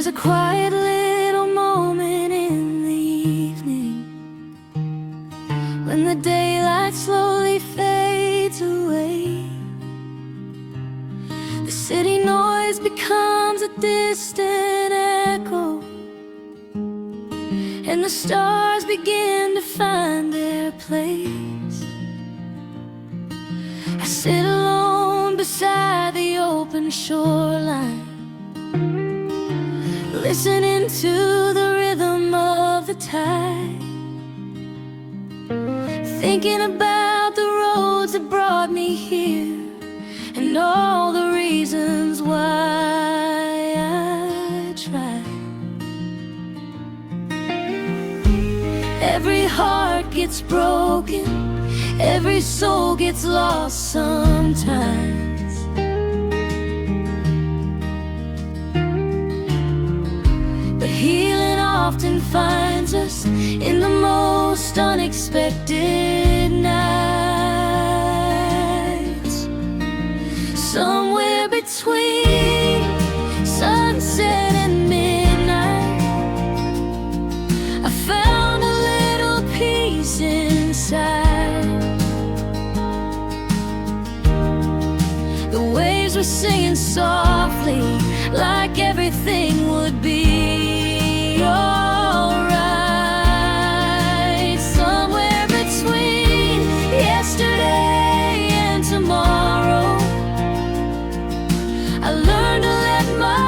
a quiet little moment in the evening, when the daylight slowly fades away. The city noise becomes a distant echo, and the stars begin to find their place. I sit alone beside the open shoreline, listening to the rhythm of the tide, thinking about the roads that brought me here, and all the reasons why I tried. Every heart gets broken, every soul gets lost sometimes. Healing often finds us in the most unexpected nights. Somewhere between sunset and midnight, I found a little peace inside. The waves were singing softly, like everything would be alright. Somewhere between yesterday and tomorrow, I learned to let my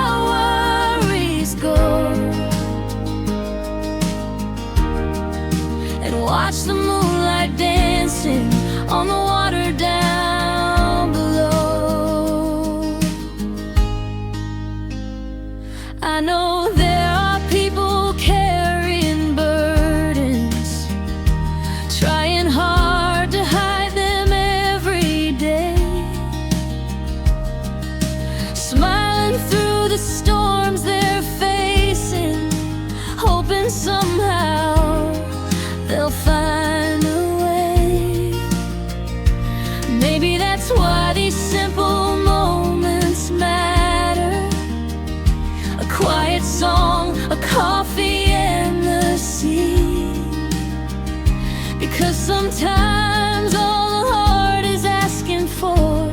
worries go, and watch the moonlight dancing on the water down below. I know there are people carrying burdens, trying hard to hide them every day, smiling through the storms they're facing, hoping somehow they'll find a way. Maybe that's why these simple moments matter. A quiet song, a coffee, and the sea. Because sometimes all the heart is asking for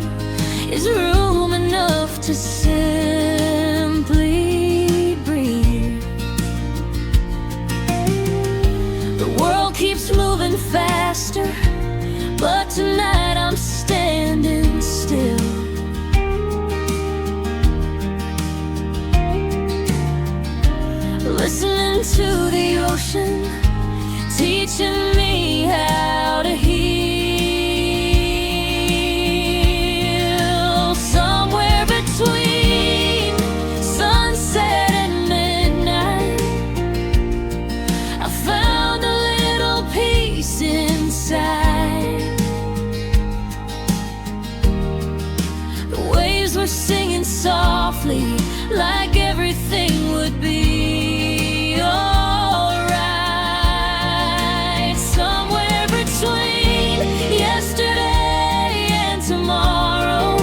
is room enough to simply breathe. The world keeps moving faster, but tonight I'm standing still, listening to the ocean, teaching me how to heal. Somewhere between sunset and midnight, I found a little peace inside. The waves were singing softly, like everything would be alright. Somewhere between yesterday and tomorrow,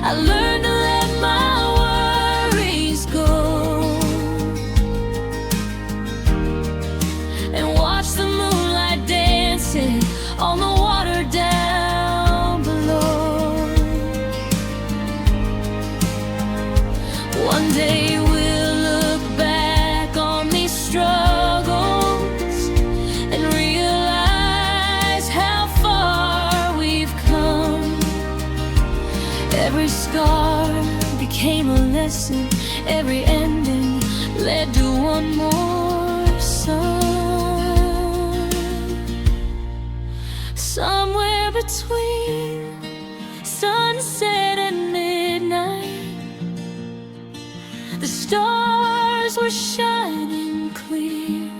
I learned to let my worries go, and watch the moonlight dancing on the water down below. One day we'll look back on these struggles and realize how far we've come. Every scar became a lesson, every ending led to one more sun. Somewhere between sunset and midnight, the stars were shining clear,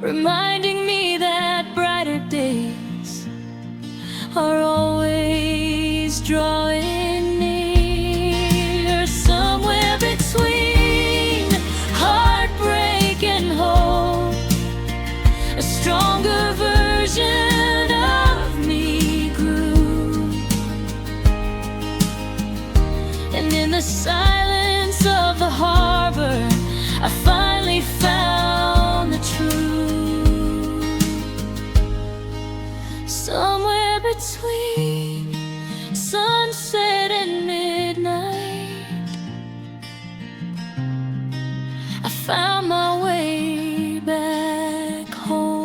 reminding me that brighter days are always drawing near. Somewhere between heartbreak and hope, a stronger version of me grew. harbor, I finally found the truth. Somewhere between sunset and midnight, I found my way back home.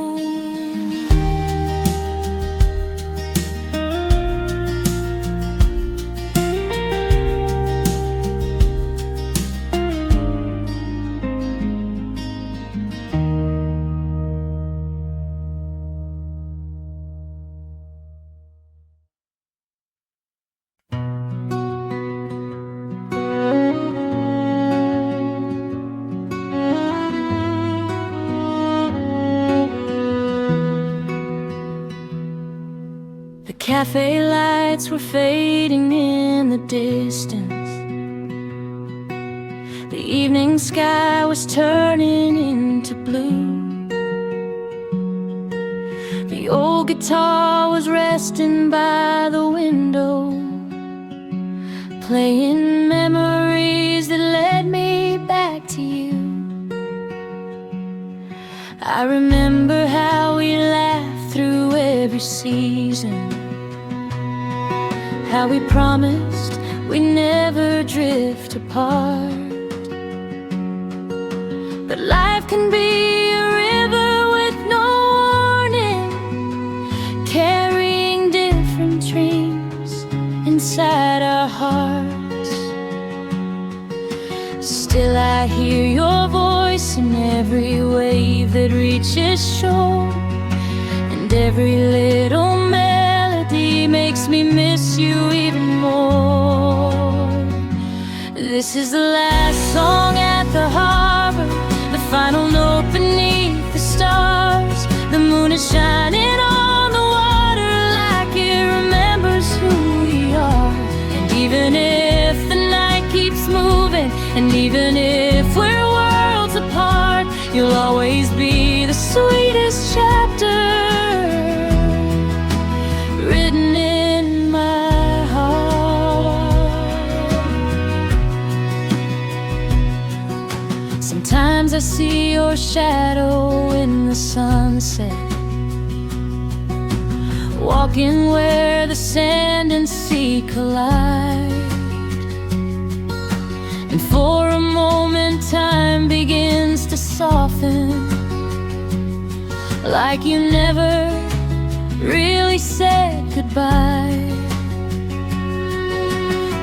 The cafe lights were fading in the distance. The evening sky was turning into blue. The old guitar was resting by the window, playing memories that led me back to you. I remember how we laughed through every season, how we promised we'd never drift apart. But life can be a river with no warning, carrying different dreams inside our hearts. Still I hear your voice in every wave that reaches shore, and every little melody makes me miss you even more. This is the last song at the harbor, the final note beneath the stars. The moon is shining on the water like it remembers who we are. And even if the night keeps moving, and even if we're worlds apart, you'll always be the sweetest chapter written in my heart. Sometimes I see your shadow in the sunset, walking where the sand and sea collide. And for a moment time begins to soften, like you never really said goodbye.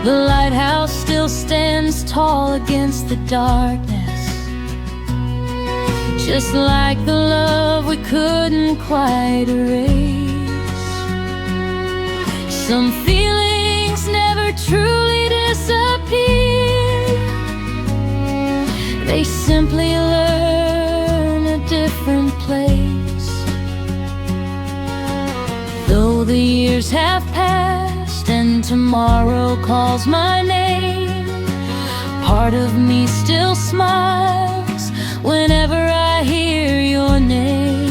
The lighthouse still stands tall against the darkness, just like the love we couldn't quite erase. Some feelings never truly disappear, they simply learn a different place. Though the years have passed and tomorrow calls my name, part of me still smiles whenever I hear your name.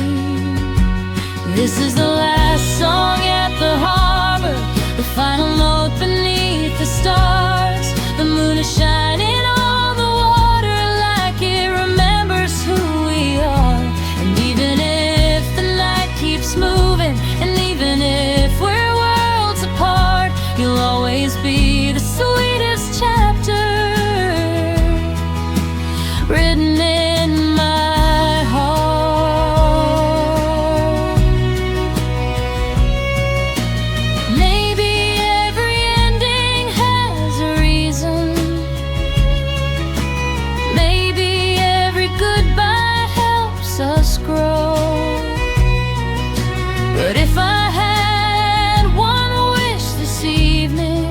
This is the last song at the harbor, the final note beneath the stars. The moon is shining on the water like it remembers who we are. And even if the night keeps moving, and even if we're worlds apart, you'll always be the sweetest chapter written in my heart. Maybe every ending has a reason, maybe every goodbye helps us grow. But if I had one wish this evening,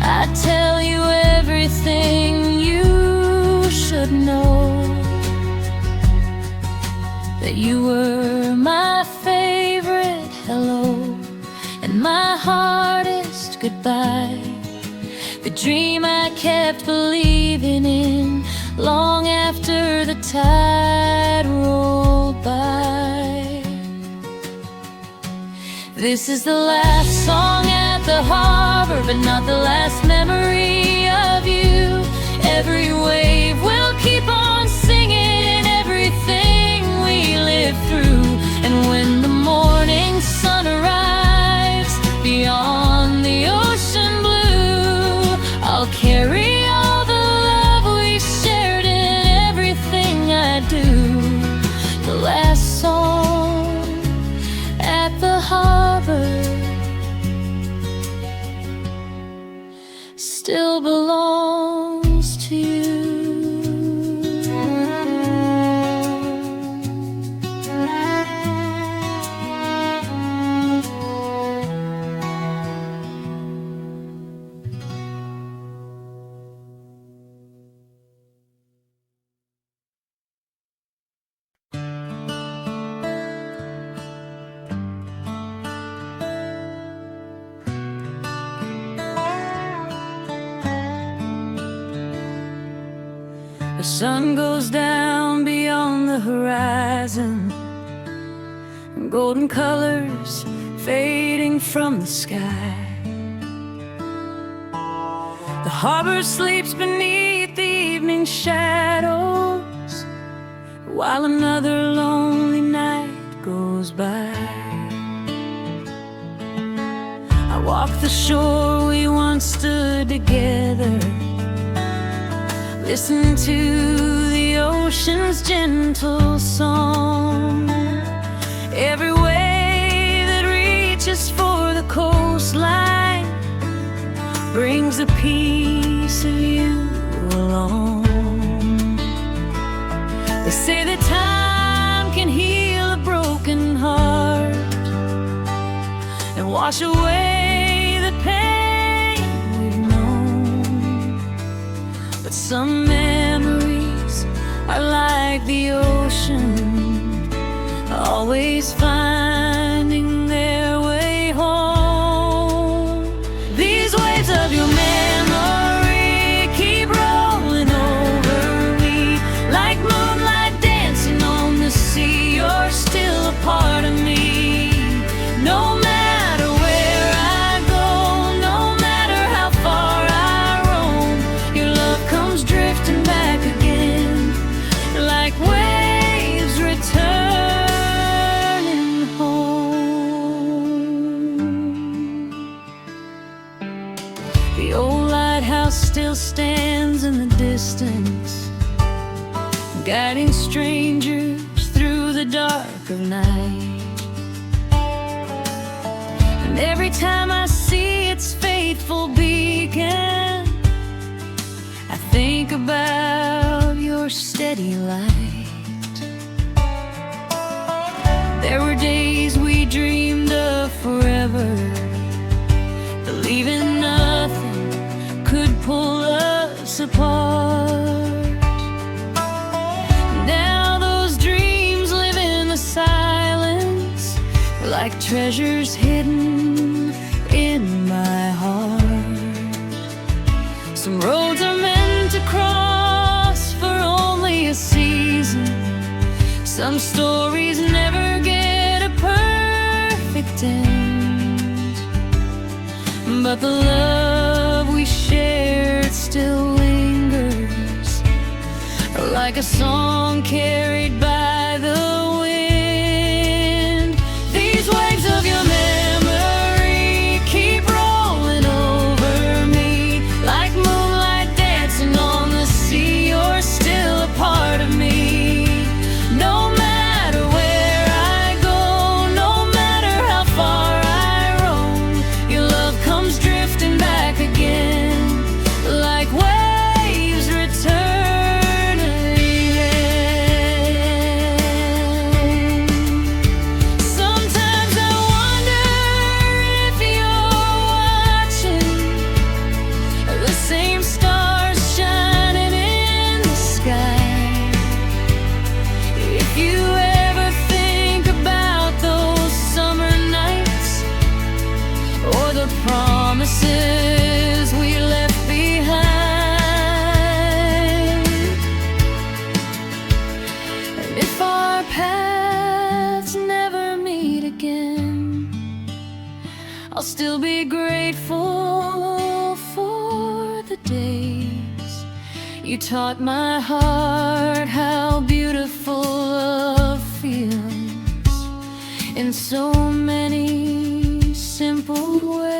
I'd tell you everything you should know. That you were my favorite hello, and my hardest goodbye. The dream I kept believing in long after the tide rolled by. This is the last song at the harbor, but not the last memory of you. Every The sun goes down beyond the horizon, golden colors fading from the sky. The harbor sleeps beneath the evening shadows, while another lonely night goes by. I walk the shore we once stood together, listen to the ocean's gentle song. Every wave that reaches for the coastline brings a piece of you along. They say that time can heal a broken heart and wash away the pain we've known. But some memories are like the ocean, always finding their way home. These waves of your memory keep rolling over me, like moonlight dancing on the sea. You're still a part of me. No matter where I go, no matter how far I roam, your love comes drifting back again, like waves returning home. The old lighthouse still stands in the distance, guiding strangers through the dark of night. And every time I see its faithful beacon, I think about your steady light. There were days we dreamed of forever, believing nothing could pull us apart. Now those dreams live in the silence, like treasures hidden in my heart. Some roads are meant to cross for only a season. Some stories never get a perfect end, but the love we shared still lingers, like a song carried by the wind. These waves of your memory keep rolling over me, like moonlight dancing on the sea. You're still a part of me. No matter where I go, no matter how far I roam, your love comes drifting back again, like waves returning again. Sometimes I wonder if you're watching, the same stars shining in the sky. If you ever think about those summer nights, or the promises we left behind, and if our paths never meet again, I'll still be grateful for the days you taught my heart how beautiful love feels, in so many simple ways.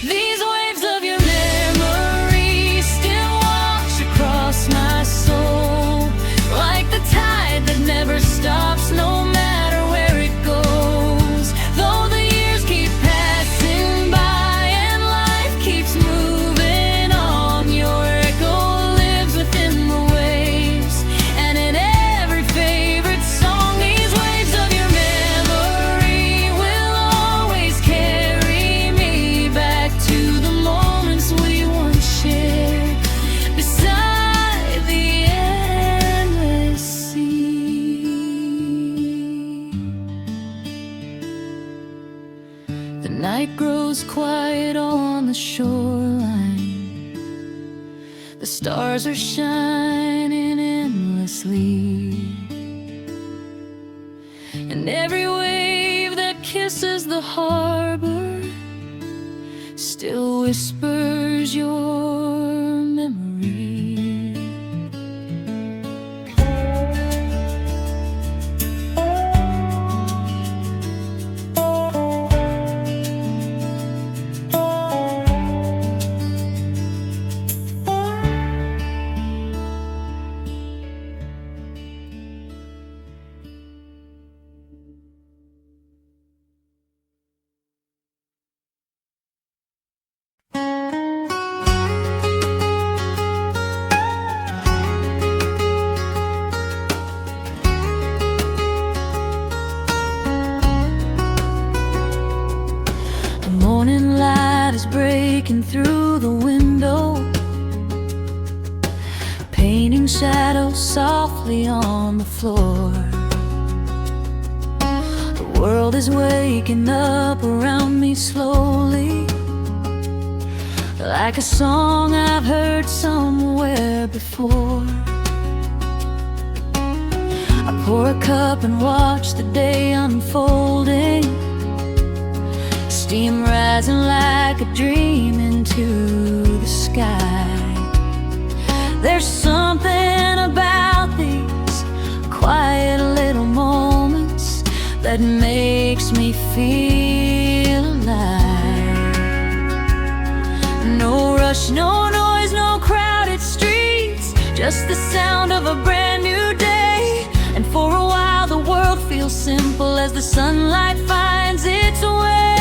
These waves of your memory still wash across my soul, like the tide that never stops, no matter where it goes. Though the years keep passing by and life keeps moving on, your echo lives within the waves, and in every favorite song. These waves of your memory will always carry me back to the moments we once shared beside the endless sea. The night grows quiet on the shoreline, The stars are shining endlessly, and every wave that kisses the harbor still whispers your memory. Morning light is breaking through the window, painting shadows softly on the floor. The world is waking up around me slowly, like a song I've heard somewhere before. I pour a cup and watch the day unfolding, steam rising like a dream into the sky. There's something about these quiet little moments that makes me feel alive. No rush, no noise, no crowded streets, just the sound of a brand new day. And for a while the world feels simple as the sunlight finds its way.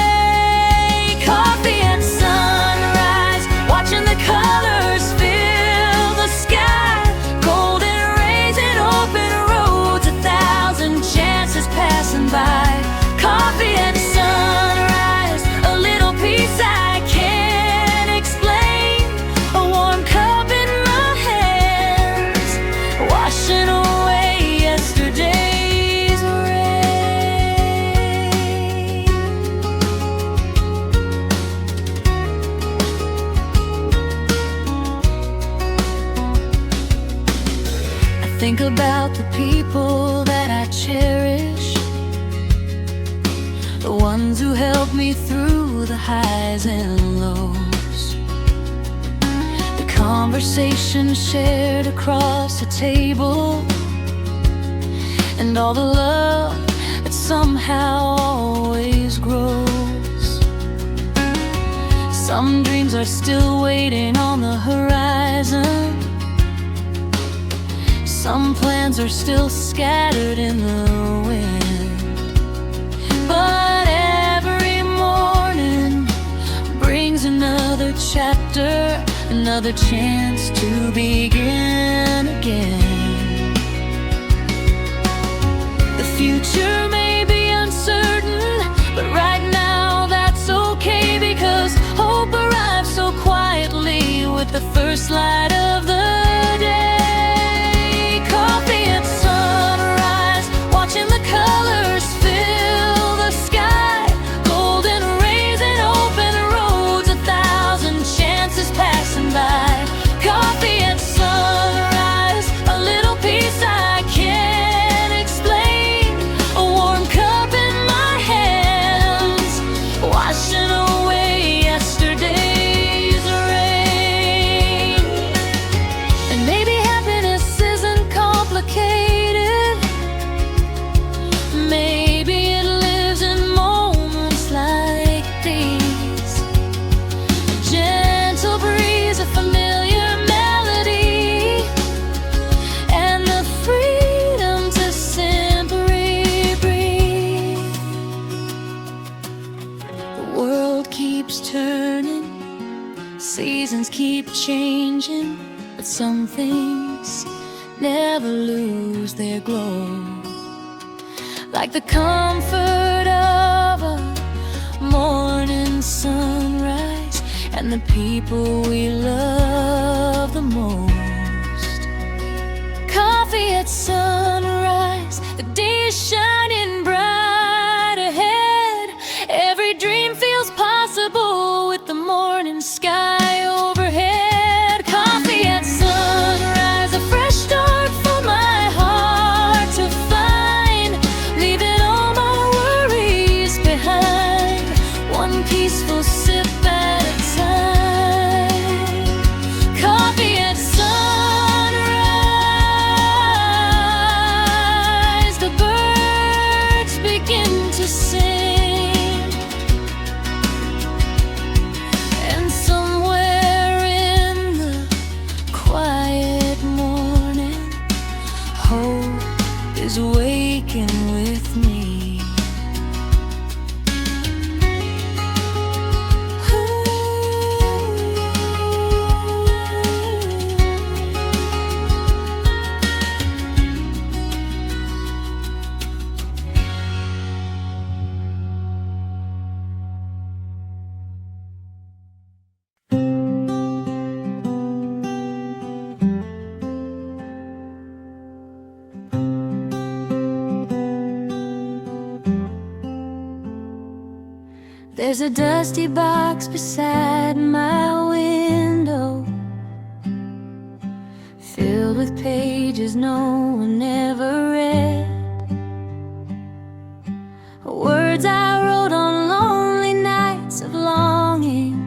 Coffee and sunrise, watching the colors fill the sky. Golden rays and open roads, 1,000 chances passing by. Coffee and sunrise, a little peace I can't explain. A warm cup in my hands, washing away yesterday's rain. I think about the people that I cherish, the ones who helped me through the highs and lows, the conversations shared across the table, and all the love that somehow always grows. Some dreams are still waiting on the horizon, some plans are still scattered in the wind. But every morning brings another chapter, another chance to begin again. The future may be uncertain, but right now that's okay, because hope arrives so quietly with the first light of the day. Coffee and sunrise, watching the colors fill the sky. Golden rays and open roads, 1,000 chances passing by. Coffee and sunrise, a little peace I can't explain. A warm cup in my hands, washing away yesterday's rain. And maybe happiness isn't complicated, maybe it lives in moments like these. A gentle breeze, a familiar melody, and the freedom to simply breathe. The world keeps turning, seasons keep changing, but some things never lose their glow. Like the comfort of a morning sunrise, and the people we love the most. Coffee at sunrise, the day is shining bright ahead. Every dream feels possible with the morning sky overhead. Coffee at sunrise, There's a dusty box beside my window, filled with pages no one ever read. Words I wrote on lonely nights of longing,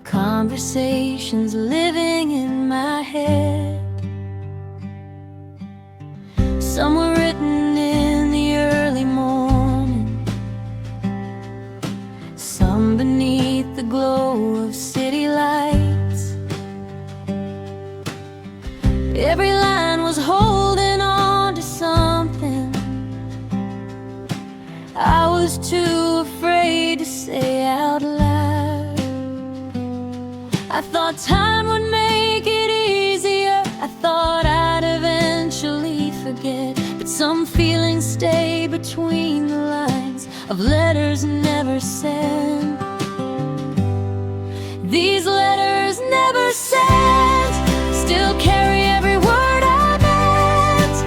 conversations living in my head. Some were written in the early morning, some beneath the glow of city lights. Every line was holding on to something I was too afraid to say out loud. I thought time would make it easier, I thought I'd eventually forget, but some feelings stay between the lines of letters never sent. These letters never sent still carry every word I meant,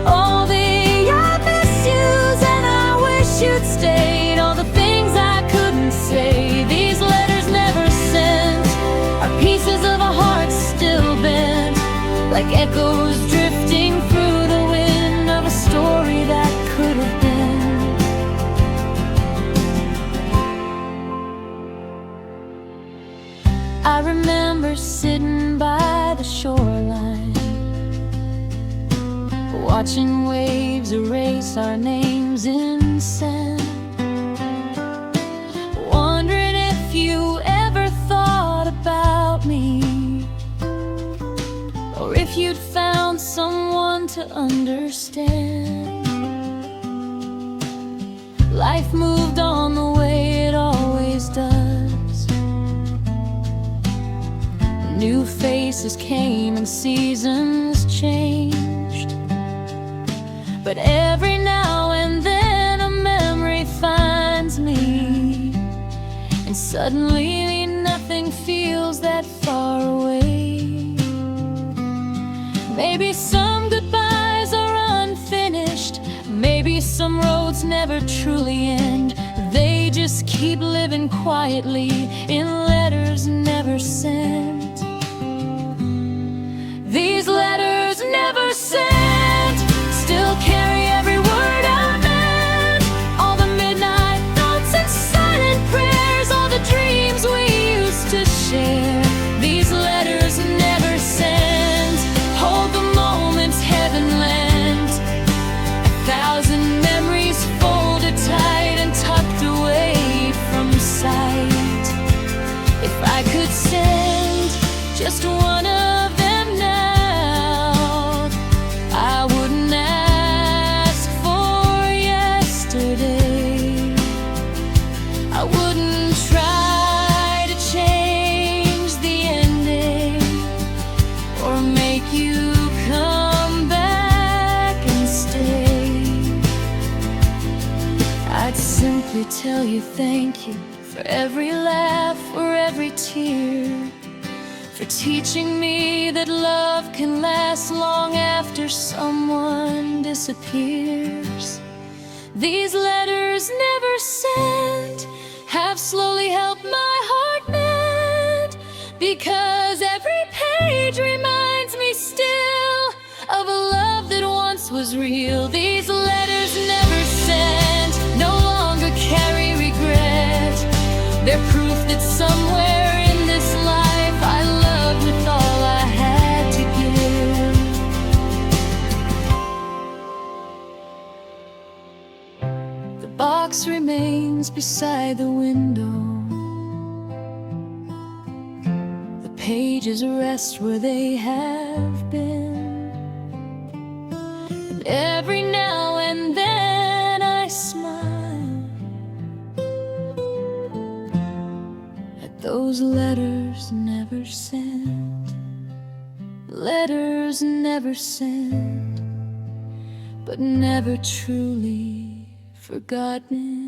all the I miss yous and I wish you'd stayed, all the things I couldn't say. These letters never sent are pieces of a heart still bent, like echoes drifting through the wind of a story that could have been. I remember sitting by the shoreline, watching waves erase our names in sand, wondering if you ever thought about me, or if you'd found someone to understand. Life moved on the way it always does. New faces came and seasons changed, but every now and then a memory finds me, and suddenly nothing feels that far away. Maybe some goodbyes are unfinished, maybe some roads never truly end. They just keep living quietly in letters never sent. These letters never sent still carry every word I meant, all the midnight thoughts and silent prayers, all the dreams we used to share. These letters never sent hold the moments heaven lent, 1,000 memories folded tight and tucked away from sight. If I could send just one of them now, I wouldn't ask for yesterday. I wouldn't try to change the ending or make you come back and stay. I'd simply tell you thank you for every laugh or every tear, for teaching me that love can last long after someone disappears. These letters never sent have slowly helped my heart mend, because every page reminds me still of a love that once was real. These letters never sent no longer carry regret, they're proof that somewhere in this life I loved with all I had to give. The box remains beside the window, the pages rest where they have been, and every now and then I smile at those letters never sent. Letters never sent, but never truly forgotten.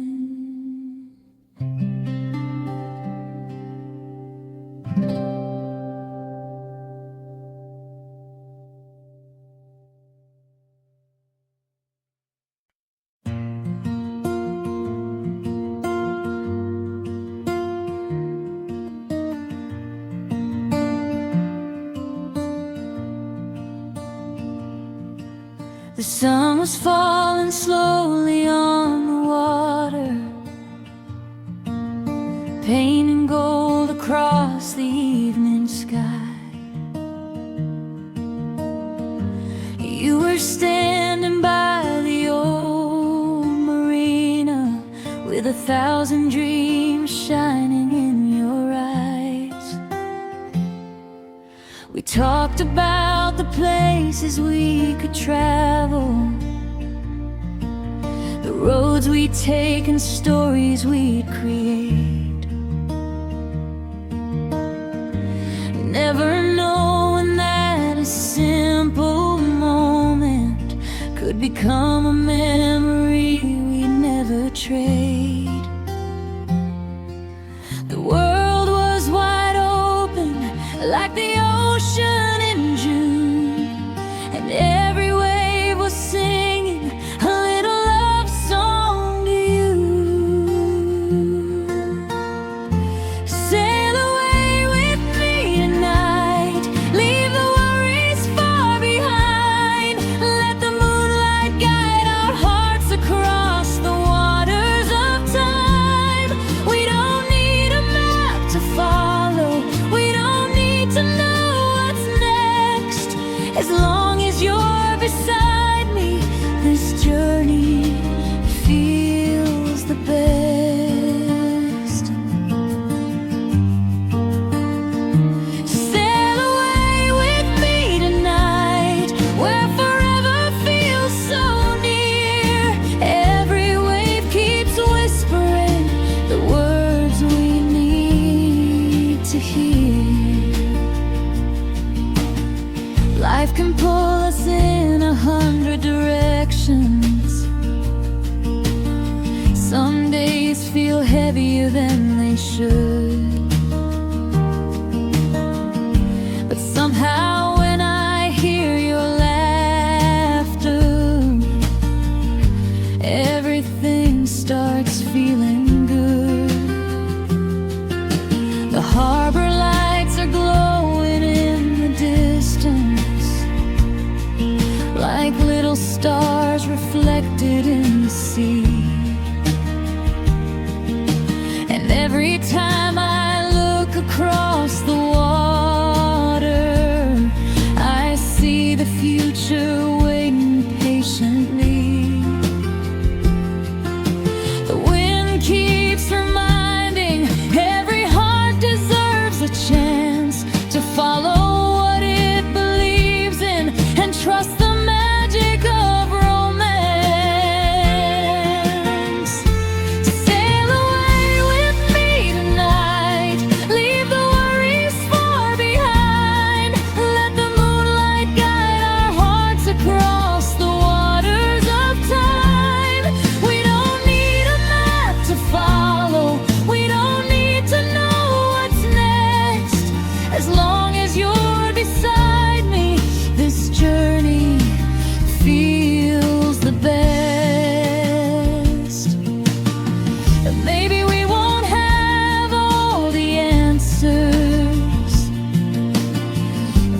The sun was falling slowly on the water, painting gold across the evening sky. You were standing by the old marina with 1,000 dreams shining in your eyes. We talked about the places we could travel, the roads we'd take and stories we'd create. Never knowing that a simple moment could become a memory we'd never trade. The world was wide open like the ocean in June, and every wave was singing a little love song to you. Sail away with me tonight, leave the worries far behind. Let the moonlight guide our hearts across the waters of time. We don't need a map to follow, we don't need to know what's next. As long as you're beside me, this journey feels the best. Sail away with me tonight, where forever feels so near. Every wave keeps whispering the words we need to hear. Life can pull us in 100 directions. Some days feel heavier than they should, but somehow when I hear your laughter, everything starts feeling good. The harbor lights are glowing in the distance, like little stars reflected in the sea. And every time I look across the water, I see the future waiting patiently. The wind keeps reminding every heart deserves a chance to follow what it believes in and trust the magic of romance. Sail away with me tonight, leave the worries far behind. Let the moonlight guide our hearts across the waters of time. We don't need a map to follow, we don't need to know what's next. As long as you're beside me, this journey feels the best. Maybe we won't have all the answers,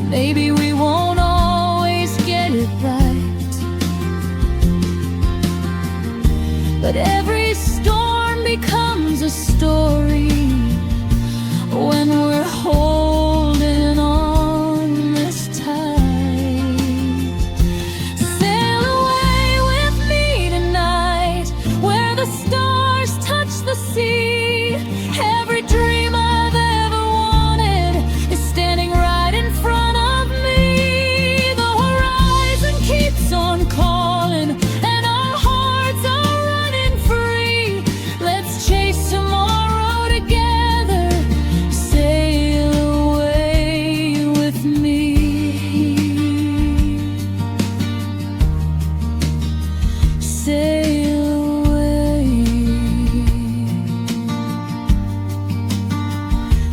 maybe we won't always get it right, but every storm becomes a story when we're holding on this tight. Sail away with me tonight, where the stars touch the sea. Every dream I've ever wanted is standing right in front of me. The horizon keeps on calling, and our hearts are running free. Let's chase tomorrow together. Sail away with me. Sail away,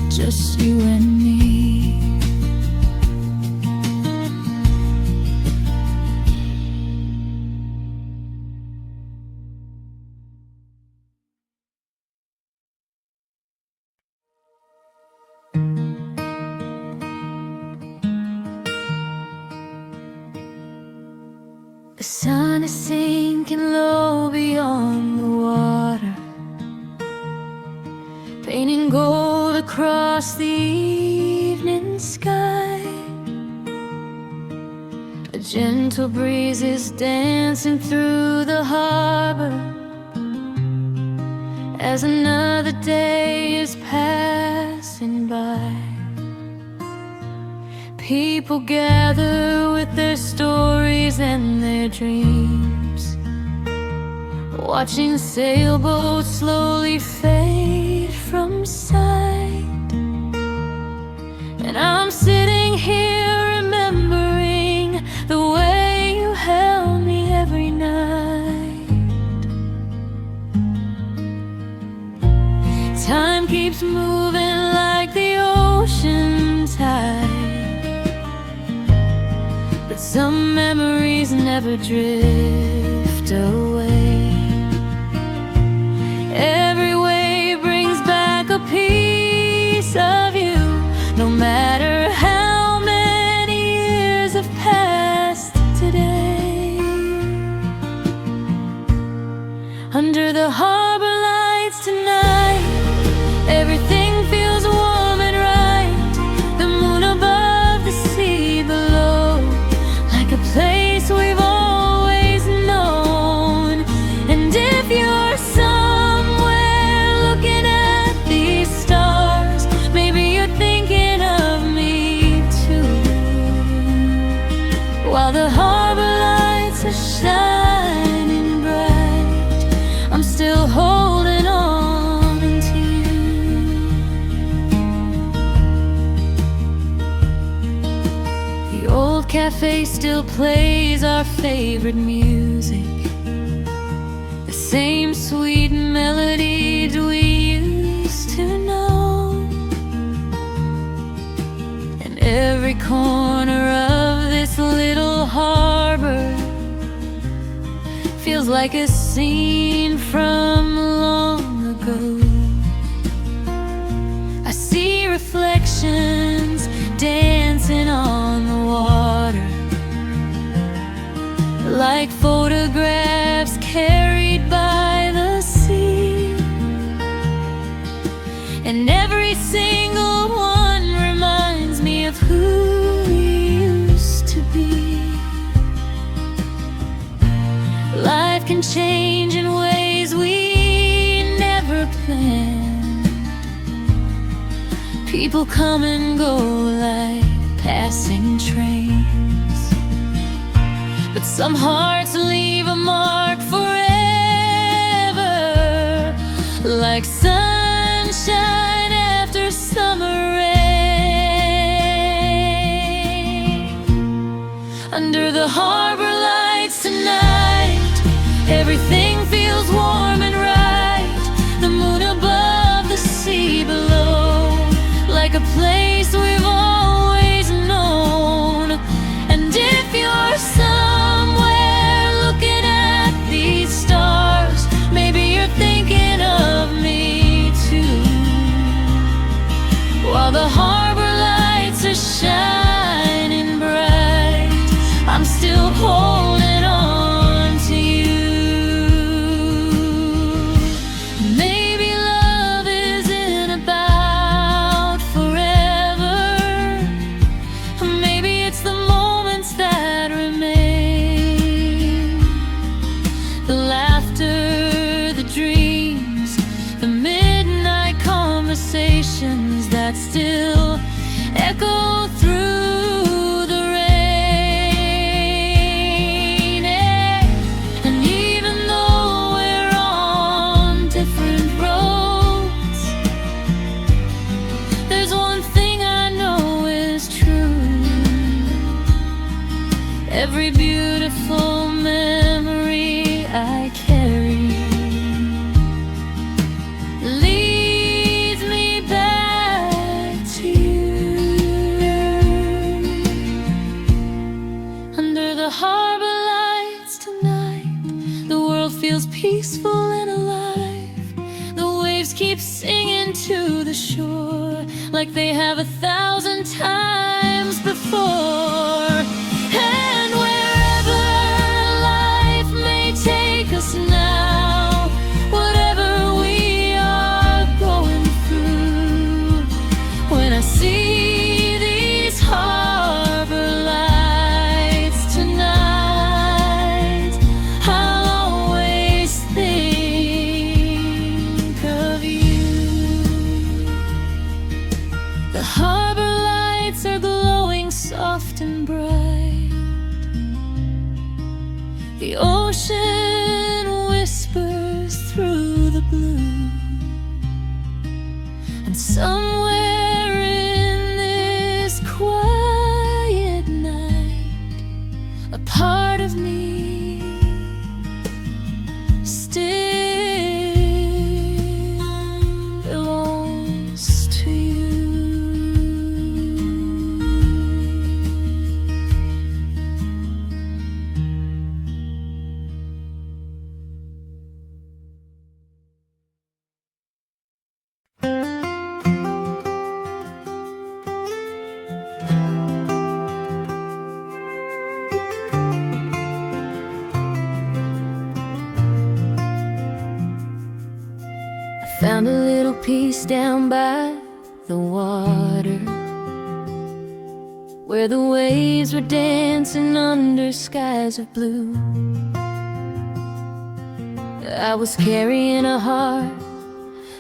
just you and me. sun is sinking low beyond the water, painting gold across the evening sky. A gentle breeze is dancing through the harbor as another day is passing by. People gather with their stories and their dreams, watching sailboats slowly fade from sight. And I'm sitting here remembering the way you held me every night. Time keeps moving like the ocean tide, but some memories never drift away. Every wave brings back a piece of you, no matter how many years have passed today. Under the harbor lights tonight, everything feels warm and right. The moon above, the sea below, like a place we've always known. And if you're somewhere looking at these stars, maybe you're thinking of me too. While the harbor lights are shining bright, I'm still holding on to you. The old cafe still plays our favorite music, the same sweet melodies we used to know. And every corner of this little harbor feels like a scene from long ago. I see reflections dancing on the water, like photographs carried by the sea. And every single one reminds me of who we used to be. Life can change in ways we never planned. People come and go like passing trains, but some hearts leave a mark forever, like sunshine after summer rain. Under the harbor lights tonight, everything feels warm and right. The moon above, the sea below, like a place we've always known. And if you're somewhere looking at these stars, maybe you're thinking of me too. While the harbor lights are shining bright, I'm still holding on to you. Maybe love isn't about forever. Maybe it's the moments that remain, the laughter, the dreams, the midnight conversations that still echo through the rain. And even though we're on different roads, there's one thing I know is true. Every beautiful memory I carry leads me back to you. Under the harbor lights tonight, the world feels peaceful and alive. The waves keep singing to the shore like they have 1,000 times before. And wherever life The harbor lights are glowing soft and bright. The ocean whispers through the blue, and somewhere in this quiet night, a part of me still belongs to you. Found a little piece down by the water, where the waves were dancing under skies of blue. I was carrying a heart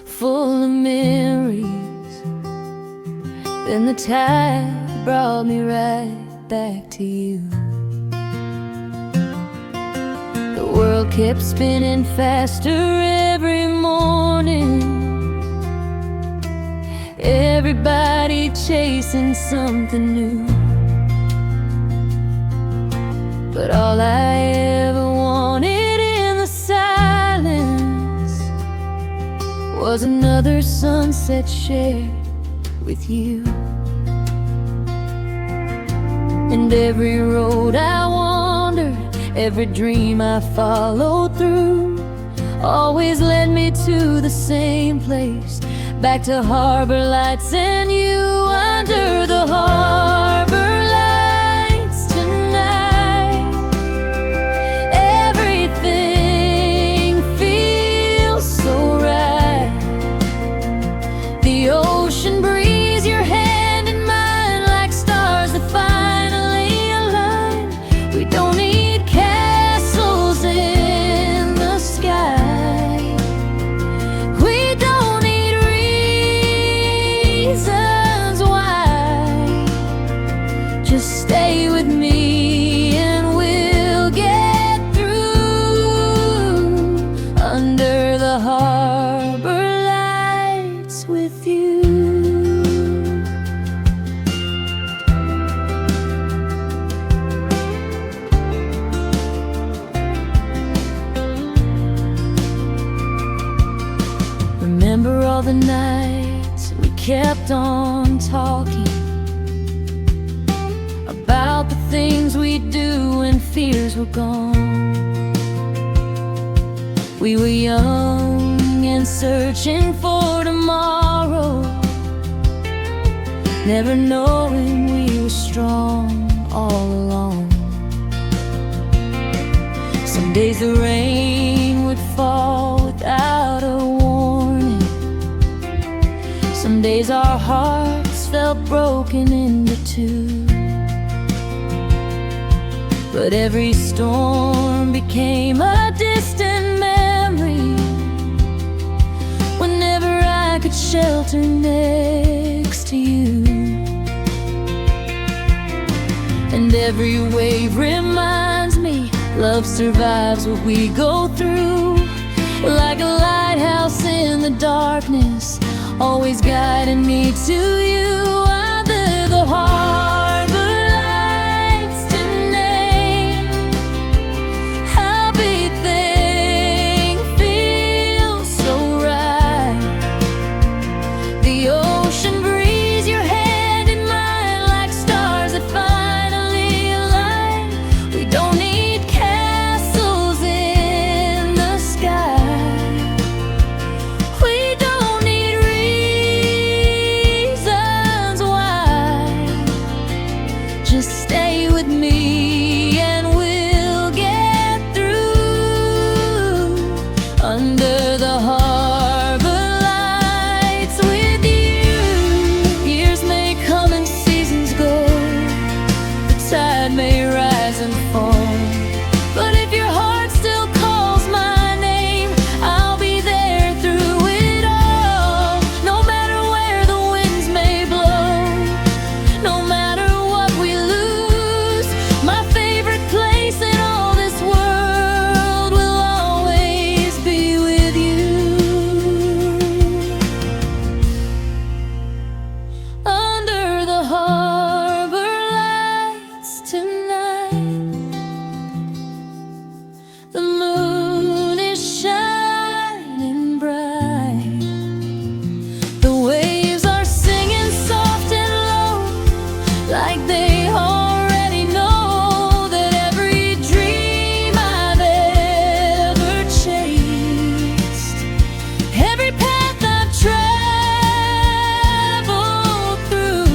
full of memories, then the tide brought me right back to you. The world kept spinning faster every morning, everybody chasing something new. But all I ever wanted in the silence was another sunset shared with you. And every road I wandered, every dream I followed through, always led me to the same place, back to harbor lights and you. Under the harbor lights tonight, everything feels so right. The ocean breeze, your hand in mine, like stars that finally align. We don't need castles in the sky, we don't need reasons why. Just stay with me and we'll get through. Under the harbor lights with you. Remember all the nights we kept on talking about the things we'd do when fears were gone. We were young and searching for tomorrow, never knowing we were strong all along. Some days the rain would fall without a warning, some days our hearts felt broken into two. But every storm became a distant memory whenever I could shelter next to you. And every wave reminds me love survives what we go through, like a lighthouse in the darkness, always guiding me to you. Under the harbor lights tonight, everything feels so right. The ocean breeze, your hand in mine, like stars that finally align. We don't need castles in the sky, we don't need reasons harbor lights tonight. The moon is shining bright. The waves are singing soft and low, like they already know that every dream I've ever chased, every path I've traveled through,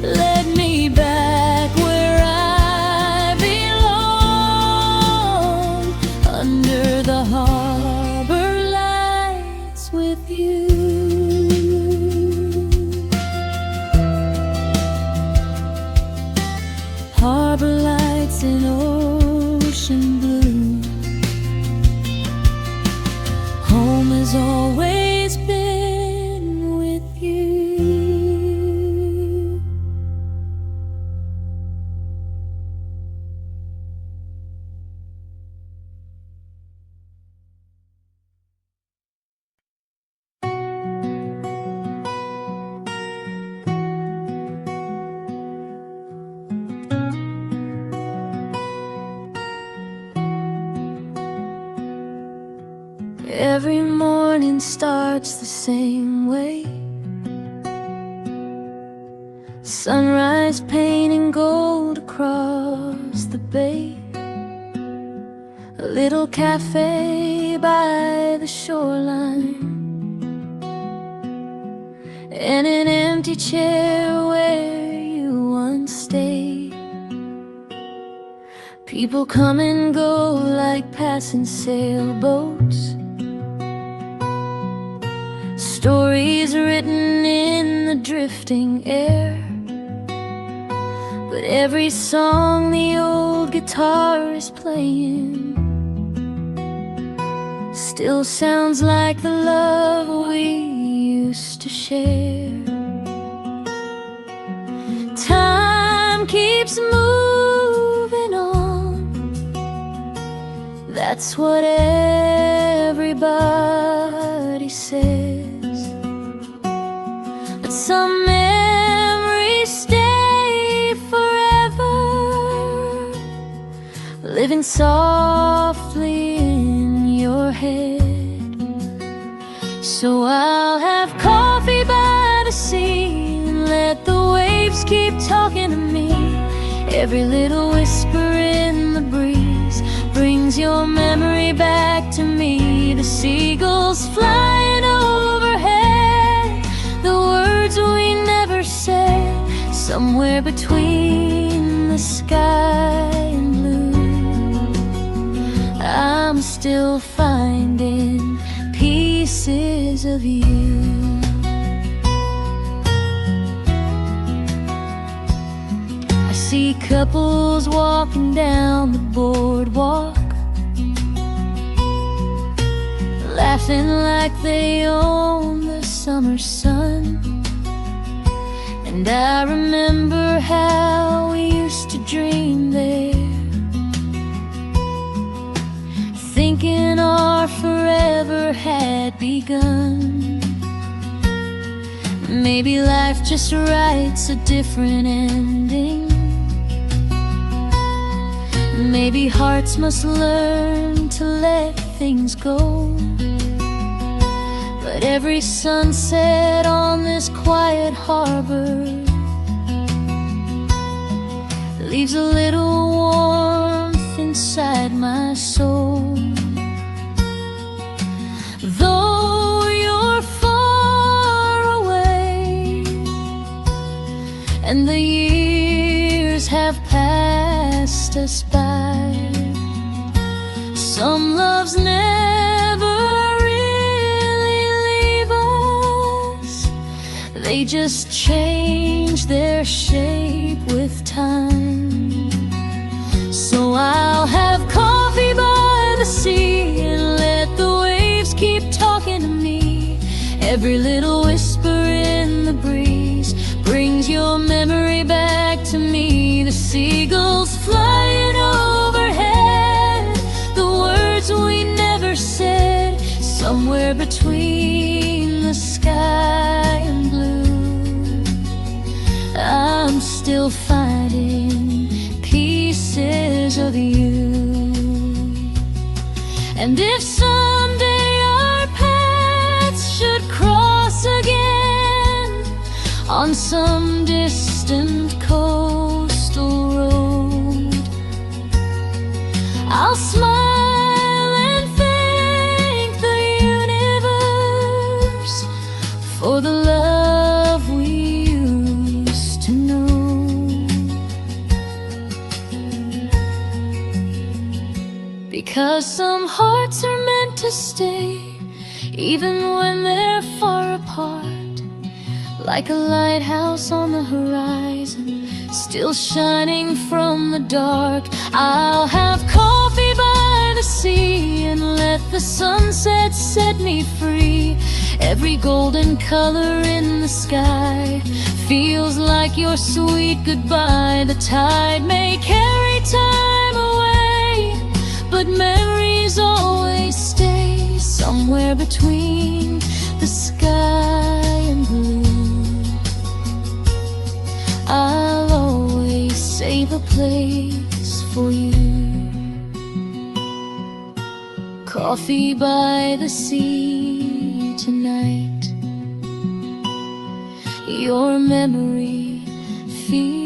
led me back where I belong, under the harbor lights with you. Harbor lights in ocean blue. Home has always been with you. Every morning starts the same way. Sunrise painting gold across the bay. A little cafe by the shoreline, and an empty chair where you once stayed. People come and go like passing sailboats. Stories written in the drifting air. But every song the old guitar is playing still sounds like the love we used to share. Time keeps moving on, that's what everybody says. But some memories stay forever, living softly in your head. So I'll have coffee by the sea and let the waves keep talking to me. Every little whisper in the breeze brings your memory back to me. The seagulls flying overhead, the words we never said, somewhere between the sky and blue. I'm still finding pieces of you. I see couples walking down the boardwalk, laughing like they own the summer sun. And I remember how we used to dream there, thinking our forever had begun. Maybe life just writes a different ending. Maybe hearts must learn to let things go. But every sunset on this quiet harbor leaves a little warmth inside my soul. Though you're far away and the years have passed us by, some loves never really leave us. They just change their shape with time. So I'll have coffee by the sea and let the waves keep talking to me. Every little whisper in the breeze brings your memory back to me. The seagulls flying overhead, the words we never said, somewhere between the sky and blue. still finding pieces of you. And if someday our paths should cross again on some distant coastal road, I'll smile and thank the universe for the love we used to know. Because some hearts are meant to stay, even when they're far apart, like a lighthouse on the horizon, still shining from the dark. I'll have coffee by the sea and let the sunset set me free. Every golden color in the sky feels like your sweet goodbye. The tide may carry time away, but memories always stay somewhere between the sky and blue. I'll always save a place for you. Coffee by the sea tonight, your memory feels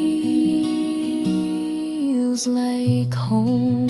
like home.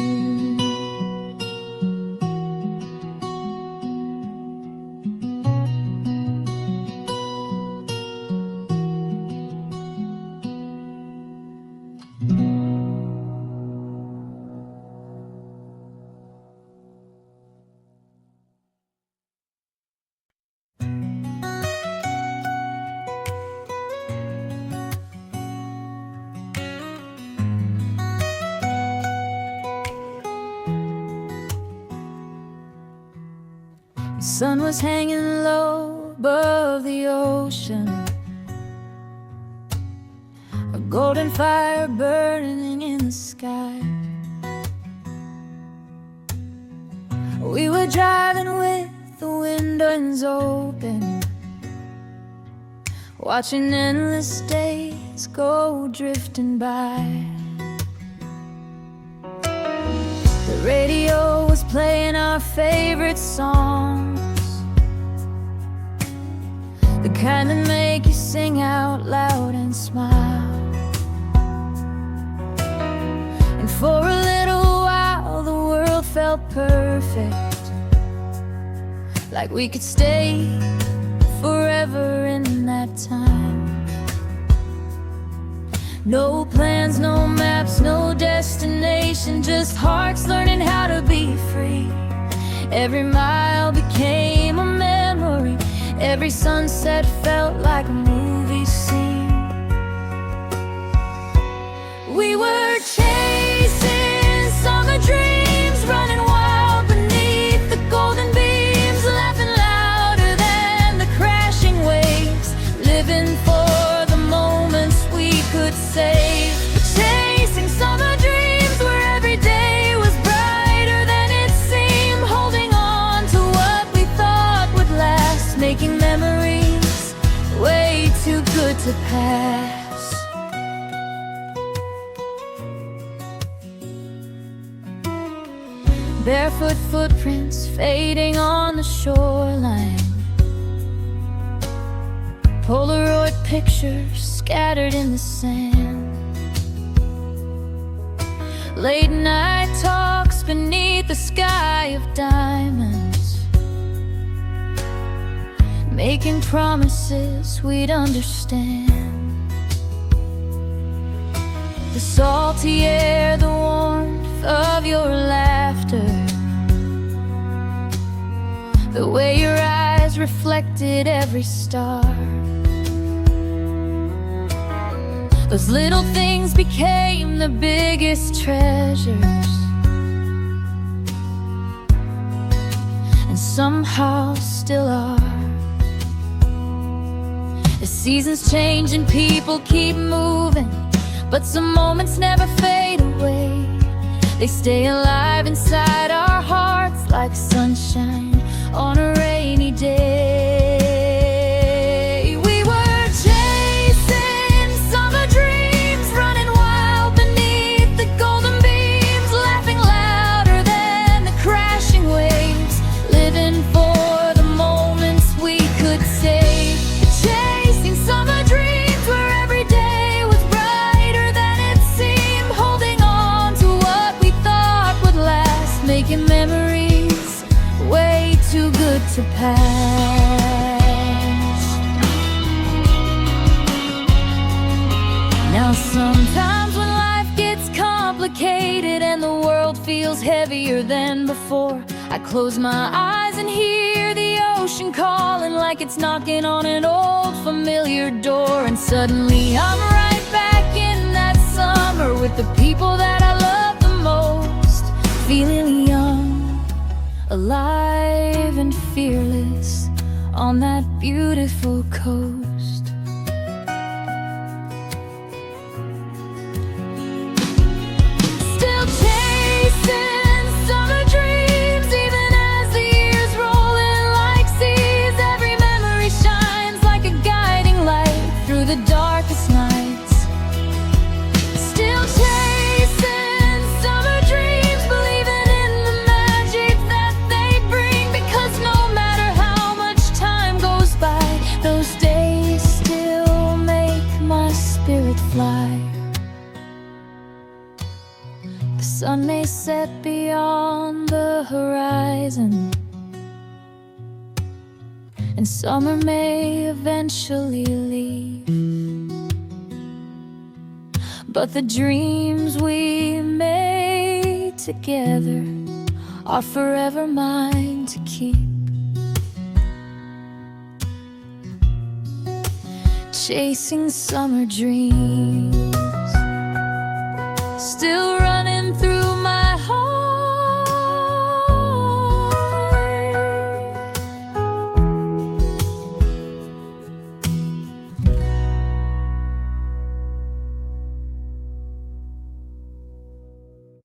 The sun was hanging low above the ocean, a golden fire burning in the sky. We were driving with the windows open, watching endless days go drifting by. The radio was playing our favorite songs, the kind that make you sing out loud and smile. And for a little while the world felt perfect, like we could stay forever in that time. No plans, no maps, no destination, just hearts learning how to be free. Every mile became a memory, every sunset felt like a movie scene. We were chasing summer dreams, running wild beneath the golden beams, laughing louder than the crashing waves, living for the moments we could save. Chasing summer dreams where every day was brighter than it seemed, holding on to what we thought would last, making memories way too good to pass. Barefoot footprints fading on the shoreline, Polaroid pictures scattered in the sand, late night talks beneath the sky of diamonds, making promises we'd understand. The salty air, the warmth of your laughter, the way your eyes reflected every star. Those little things became the biggest treasures, and somehow still are. The seasons change and people keep moving, but some moments never fade away. They stay alive inside our hearts like sunshine on a rainy day. We were chasing summer dreams, to pass. Now sometimes when life gets complicated and the world feels heavier than before, I close my eyes and hear the ocean calling like it's knocking on an old familiar door. And suddenly I'm right back in that summer with the people that I love the most, feeling young, alive and fearless on that beautiful coast. Still chasing summer dreams, even as the years roll in like seas. Every memory shines like a guiding light through the darkest nights. Still chasing summer dreams, believing in the magic that they bring, because no matter how much time goes by, those days still make my spirit fly. The sun may set beyond the horizon, and summer may eventually leave, but the dreams we made together are forever mine to keep. Chasing summer dreams, still